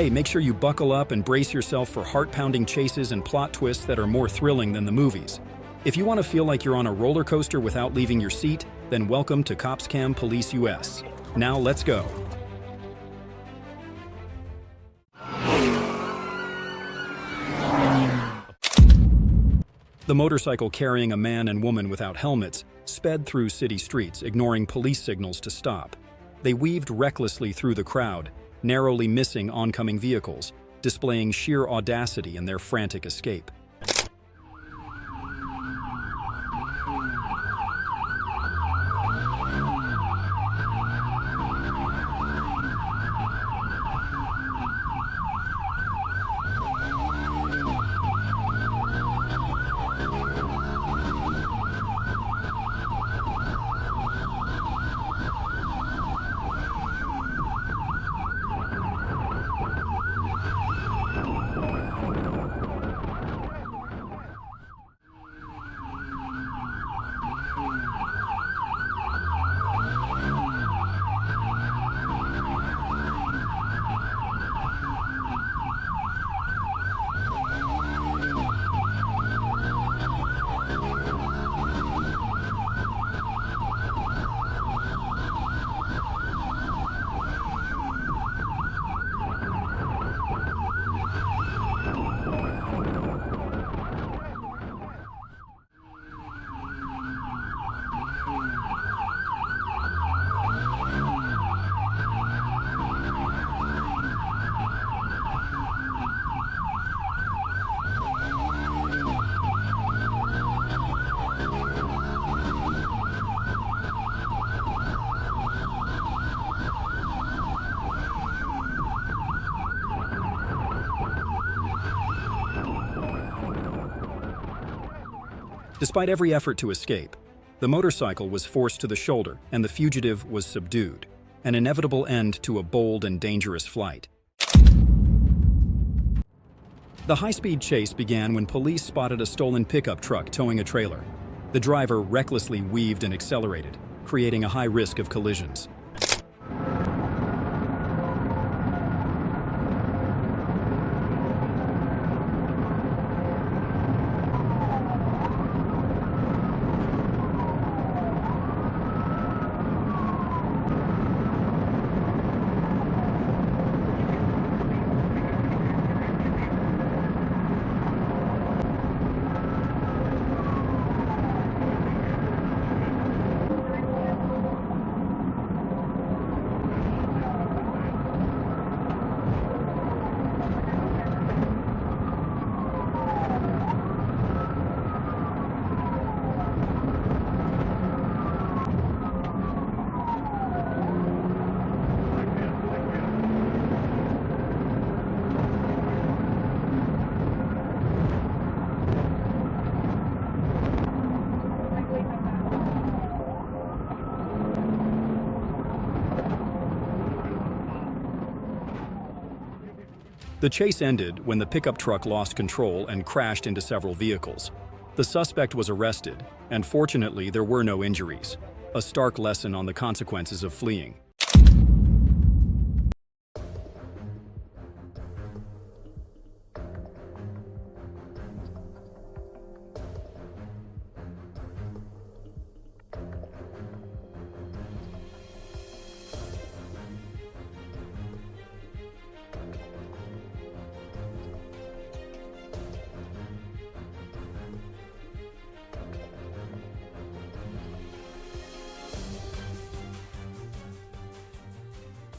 hey, make sure you buckle up and brace yourself for heart-pounding chases and plot twists that are more thrilling than the movies. If you want to feel like you're on a roller coaster without leaving your seat, then welcome to COPSCAM Police US. Now let's go. The motorcycle carrying a man and woman without helmets sped through city streets, ignoring police signals to stop. They weaved recklessly through the crowd, narrowly missing oncoming vehicles, displaying sheer audacity in their frantic escape. Despite every effort to escape, the motorcycle was forced to the shoulder and the fugitive was subdued, an inevitable end to a bold and dangerous flight. The high-speed chase began when police spotted a stolen pickup truck towing a trailer. The driver recklessly weaved and accelerated, creating a high risk of collisions. The chase ended when the pickup truck lost control and crashed into several vehicles. The suspect was arrested, and fortunately there were no injuries, a stark lesson on the consequences of fleeing.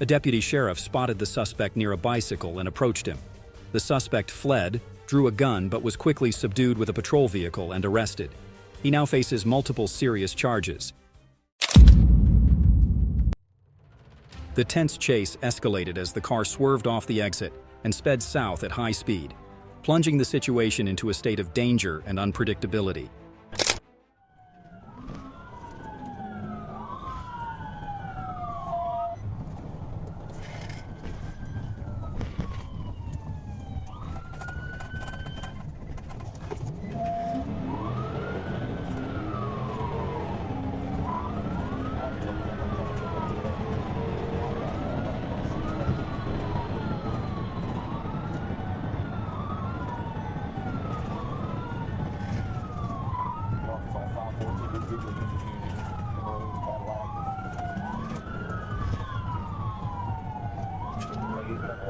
A deputy sheriff spotted the suspect near a bicycle and approached him. The suspect fled, drew a gun, but was quickly subdued with a patrol vehicle and arrested. He now faces multiple serious charges. The tense chase escalated as the car swerved off the exit and sped south at high speed, plunging the situation into a state of danger and unpredictability.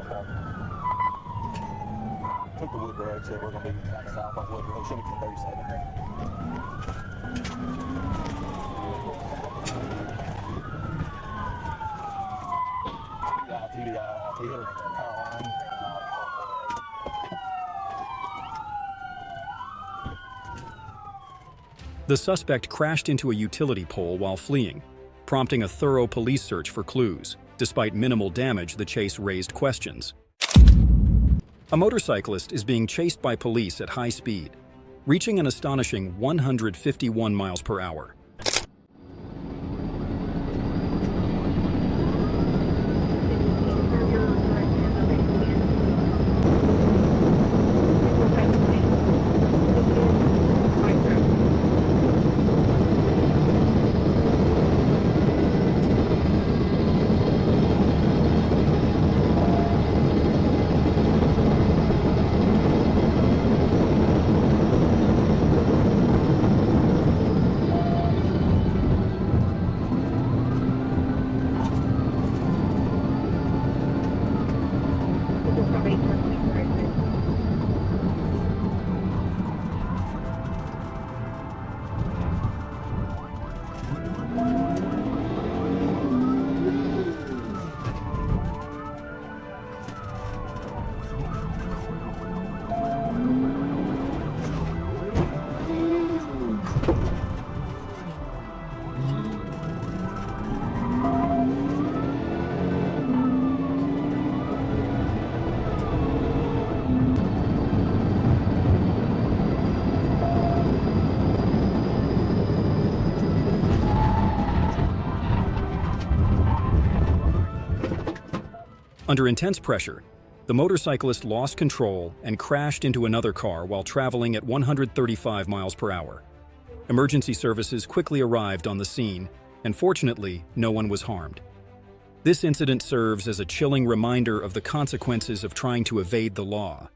Took the wood road, so we're going to be back south on Wood Road. Should be 37. The suspect crashed into a utility pole while fleeing, prompting a thorough police search for clues. Despite minimal damage, the chase raised questions. A motorcyclist is being chased by police at high speed, reaching an astonishing 151 miles per hour. Under intense pressure, the motorcyclist lost control and crashed into another car while traveling at 135 miles per hour. Emergency services quickly arrived on the scene, and fortunately, no one was harmed. This incident serves as a chilling reminder of the consequences of trying to evade the law.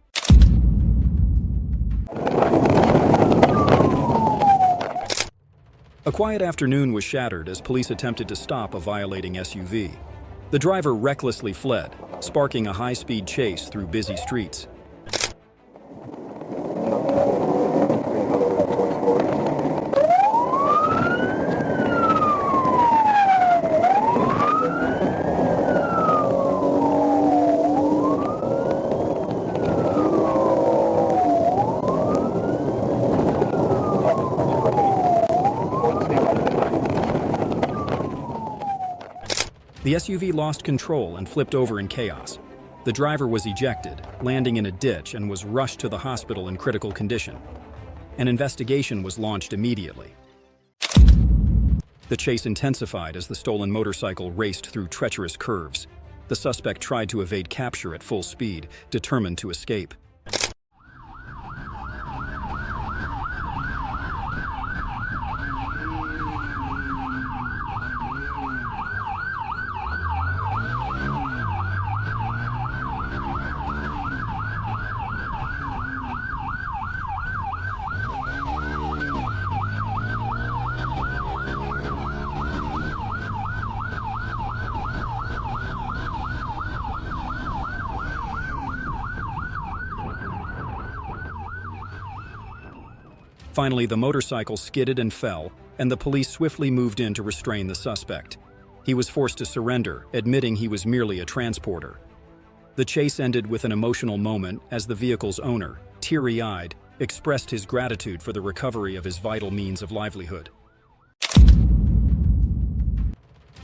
A quiet afternoon was shattered as police attempted to stop a violating SUV. The driver recklessly fled, sparking a high-speed chase through busy streets. The SUV lost control and flipped over in chaos. The driver was ejected, landing in a ditch, and was rushed to the hospital in critical condition. An investigation was launched immediately. The chase intensified as the stolen motorcycle raced through treacherous curves. The suspect tried to evade capture at full speed, determined to escape. Finally, the motorcycle skidded and fell, and the police swiftly moved in to restrain the suspect. He was forced to surrender, admitting he was merely a transporter. The chase ended with an emotional moment as the vehicle's owner, teary-eyed, expressed his gratitude for the recovery of his vital means of livelihood.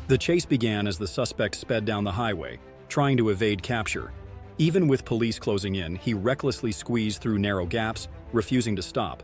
The chase began as the suspect sped down the highway, trying to evade capture. Even with police closing in, he recklessly squeezed through narrow gaps, refusing to stop.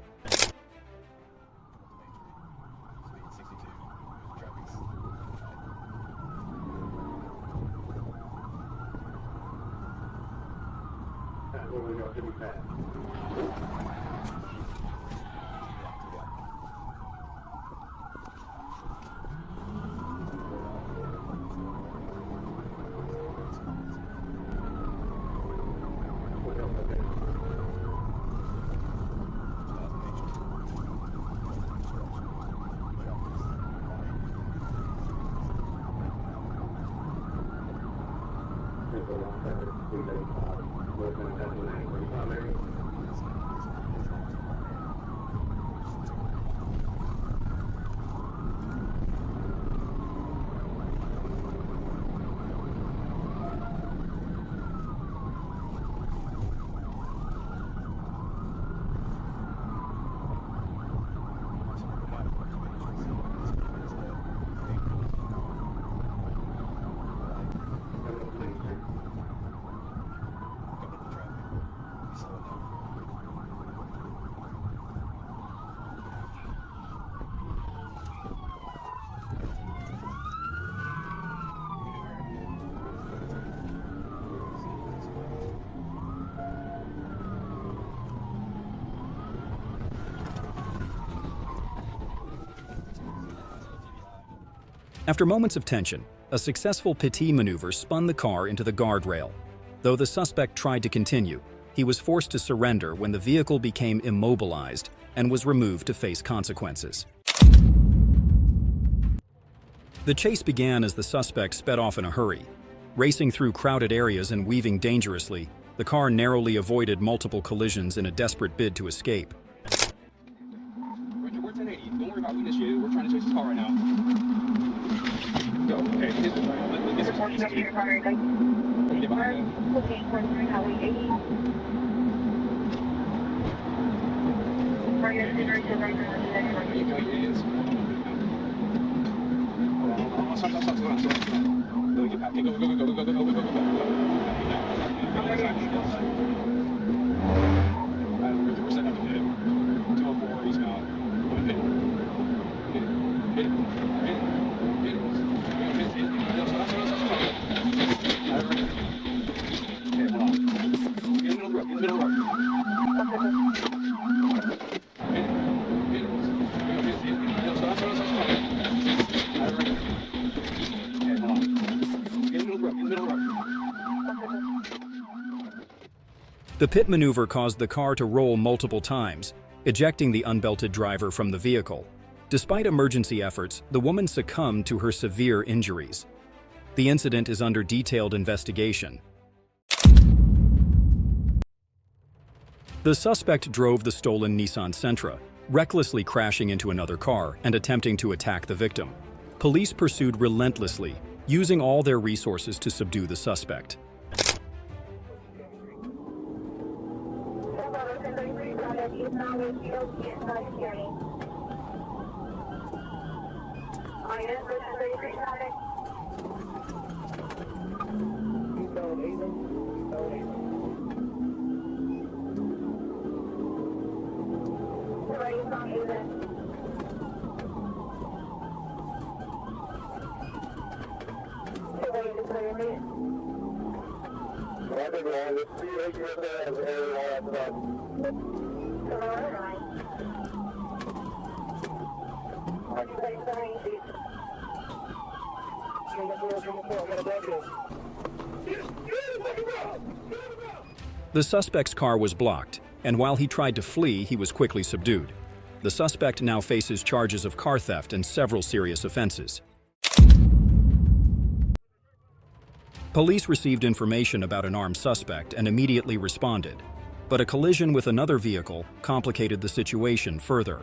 After moments of tension, a successful pity maneuver spun the car into the guardrail. Though the suspect tried to continue, he was forced to surrender when the vehicle became immobilized and was removed to face consequences. The chase began as the suspect sped off in a hurry. Racing through crowded areas and weaving dangerously, the car narrowly avoided multiple collisions in a desperate bid to escape. Roger, we're 1080. Don't worry about initiated. We're trying to chase this car right now. Go. Okay. Is it parking up here? Let me get behind that. Okay, we're highway 80. For your dinner to right now, There you go. It is. Stop. Let me get back. Go. We're setting up a hit. 204 eastbound. Hit it. Okay, hold on. Get in the middle of the road. The pit maneuver caused the car to roll multiple times, ejecting the unbelted driver from the vehicle. Despite emergency efforts, the woman succumbed to her severe injuries. The incident is under detailed investigation. The suspect drove the stolen Nissan Sentra, recklessly crashing into another car and attempting to attack the victim. Police pursued relentlessly, using all their resources to subdue the suspect. The suspect's car was blocked, and while he tried to flee, he was quickly subdued. The suspect now faces charges of car theft and several serious offenses. Police received information about an armed suspect and immediately responded, but a collision with another vehicle complicated the situation further.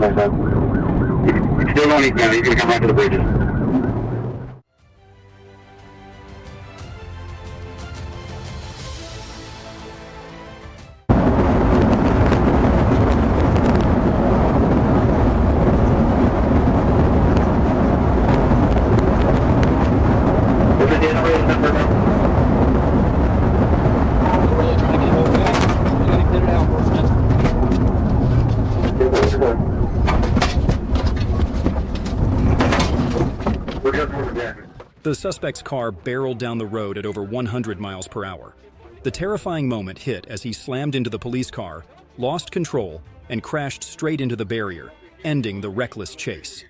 my son. He's still on his now. He's going to come right to the bridges. What's the generator number now? The suspect's car barreled down the road at over 100 miles per hour. The terrifying moment hit as he slammed into the police car, lost control, and crashed straight into the barrier, ending the reckless chase.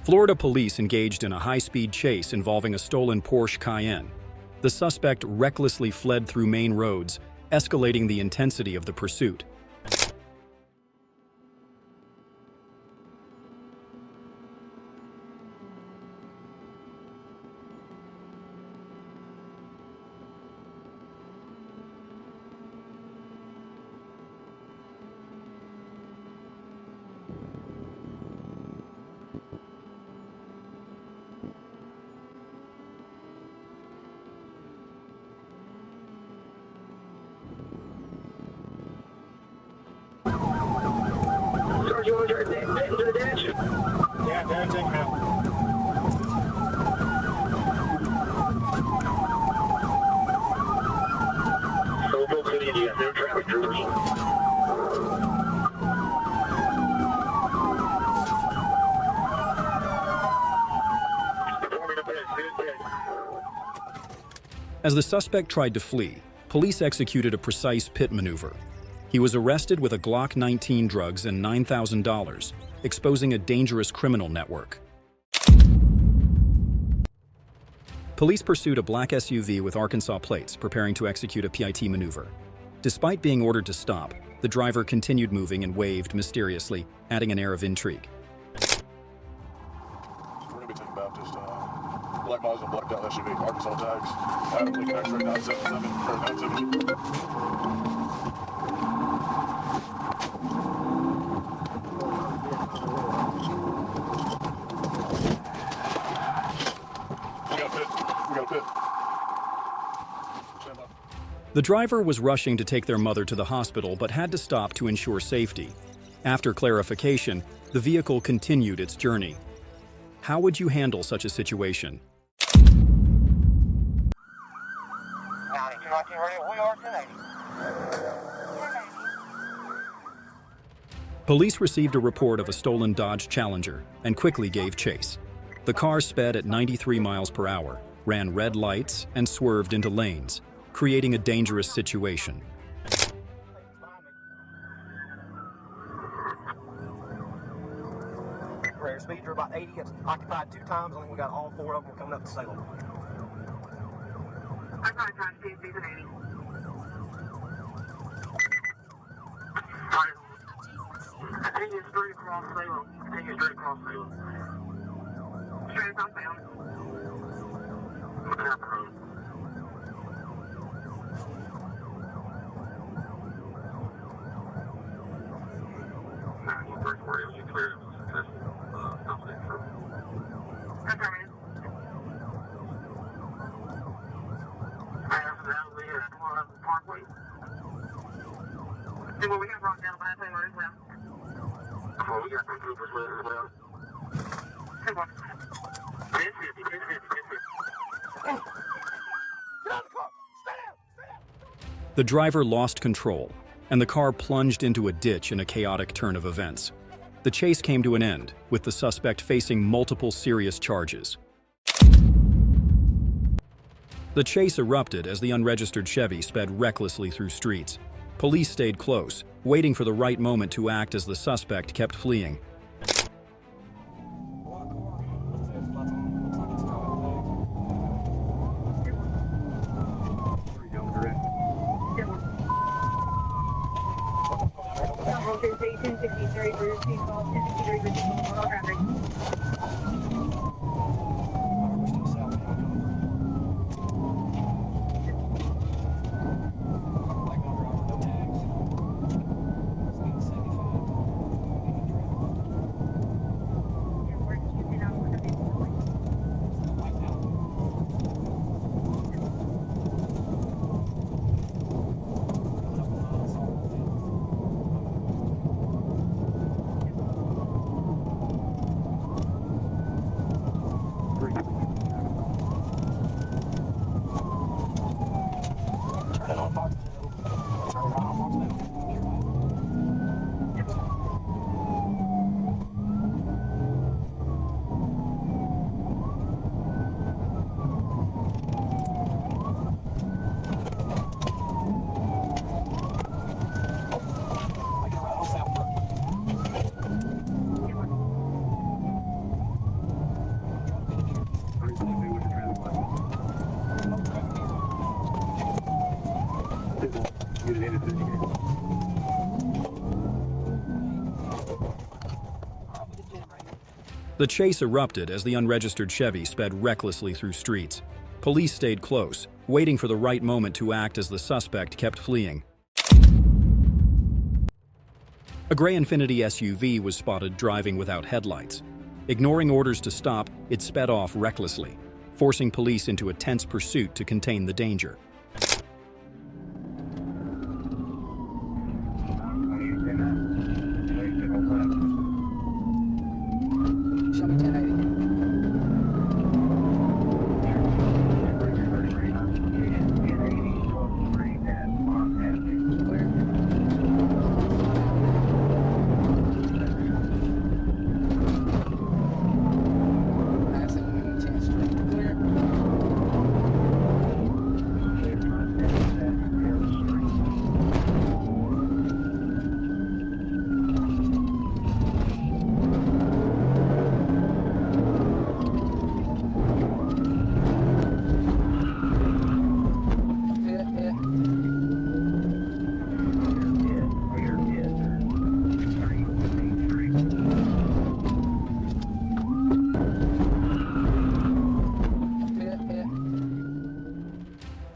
Florida police engaged in a high-speed chase involving a stolen Porsche Cayenne. The suspect recklessly fled through main roads, escalating the intensity of the pursuit. Yeah, Dad's in now. Soulful City, you got no traffic troopers. As the suspect tried to flee, police executed a precise pit maneuver. He was arrested with a Glock 19 drugs and $9,000, exposing a dangerous criminal network. Police pursued a black SUV with Arkansas plates, preparing to execute a PIT maneuver. Despite being ordered to stop, the driver continued moving and waved mysteriously, adding an air of intrigue. We're going to be thinking about just black models and blacked out SUV, Arkansas tags, Lincoln X-ray 977 or 970. The driver was rushing to take their mother to the hospital but had to stop to ensure safety. After clarification, the vehicle continued its journey. How would you handle such a situation? Police received a report of a stolen Dodge Challenger and quickly gave chase. The car sped at 93 miles per hour, ran red lights, and swerved into lanes, creating a dangerous situation. Rare speeds are about 80. It's occupied 2 times. I think we got all 4 of them coming up to Salem. I'm not trying to see if he's an 80. Continue straight across Salem. Continue straight across Salem. Straight across Salem. Looking out the road. You cleared something from. Affirmative. I have the alley here at 111 Parkway. See what we got brought down by Taylor as well. Oh, we got some troopers with as well. Hey, what? 1050, 1050, 1050. Get out of the car! Stay down! The driver lost control, and the car plunged into a ditch in a chaotic turn of events. The chase came to an end, with the suspect facing multiple serious charges. The chase erupted as the unregistered Chevy sped recklessly through streets. Police stayed close, waiting for the right moment to act as the suspect kept fleeing. The chase erupted as the unregistered Chevy sped recklessly through streets. Police stayed close, waiting for the right moment to act as the suspect kept fleeing. A gray Infiniti SUV was spotted driving without headlights. Ignoring orders to stop, it sped off recklessly, forcing police into a tense pursuit to contain the danger.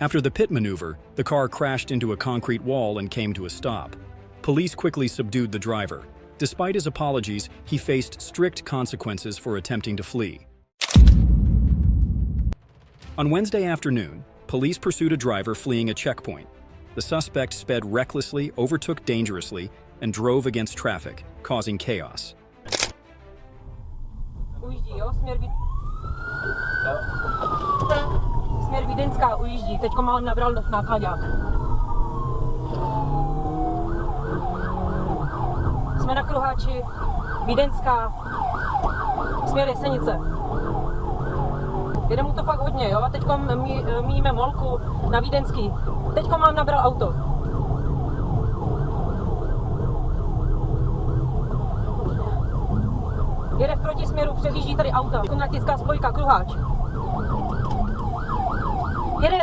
After the pit maneuver, the car crashed into a concrete wall and came to a stop. Police quickly subdued the driver. Despite his apologies, he faced strict consequences for attempting to flee. On Wednesday afternoon, police pursued a driver fleeing a checkpoint. The suspect sped recklessly, overtook dangerously, and drove against traffic, causing chaos. Směr Vídeňská ujíždí, teďko má nabral nákladák. Jsme na kruháči, Vídeňská, směr Jesenice. Jede mu to fakt hodně, jo, a teďko míjíme molku na Vídeňský. Teďko mám nabral auto. Jede v protisměru, předjíždí tady auta, natiská spojka, kruháč.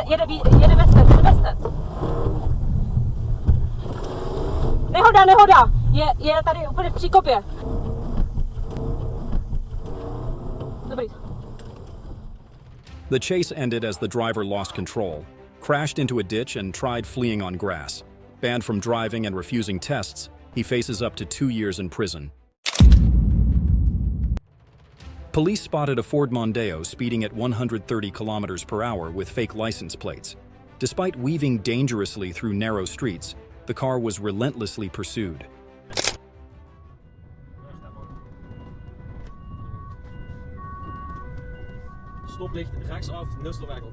Jede Vestec. Nehoda! Je tady úplně v příkopě. Dobrý. The chase ended as the driver lost control, crashed into a ditch and tried fleeing on grass. Banned from driving and refusing tests, he faces up to 2 years in prison. Police spotted a Ford Mondeo speeding at 130 kilometers per hour with fake license plates. Despite weaving dangerously through narrow streets, the car was relentlessly pursued. Stoplicht rechtsaf, Nusselwegel.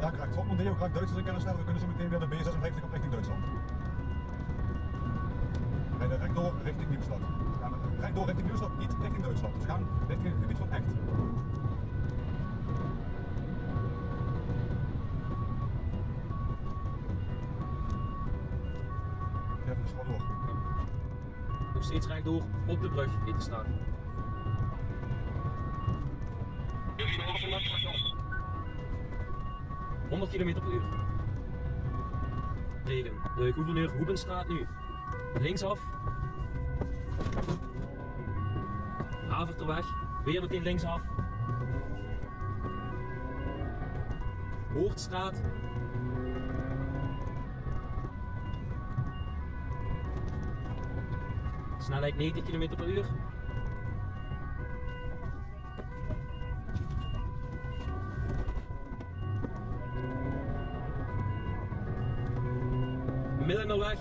Ja, krijgt Ford Mondeo, krijgt Duitsers in kennis stellen. We kunnen zo meteen weer de B56 op richting Duitsland. We gaan rechtdoor richting Nieuwstad. We gaan rechtdoor richting Nieuwstad, niet richting Duitsland. Dus we gaan richting het gebied van Echt. Even dus maar door. Nog steeds rechtdoor op de brug in te staan. 100 km per uur. Regen. De gouverneur Hoebenstraat nu. Linksaf. Haverterweg. Weer meteen linksaf. Hoortstraat. Snelheid 90 km per uur. Middenweg.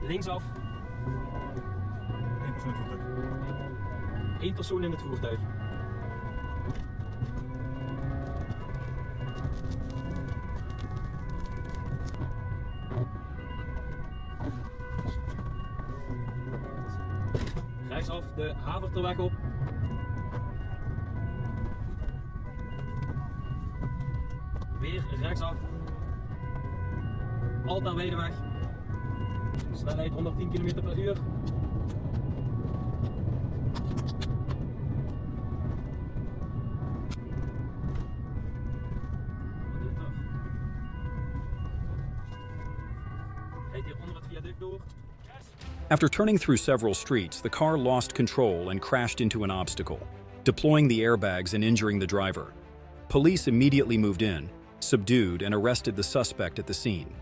Linksaf. 1 persoon in het voertuig. Rechtsaf de Haverterweg op. Weer rechtsaf. Alta Weideweg. Snelheid 110 km per uur. After turning through several streets, the car lost control and crashed into an obstacle, deploying the airbags and injuring the driver. Police immediately moved in, subdued, and arrested the suspect at the scene.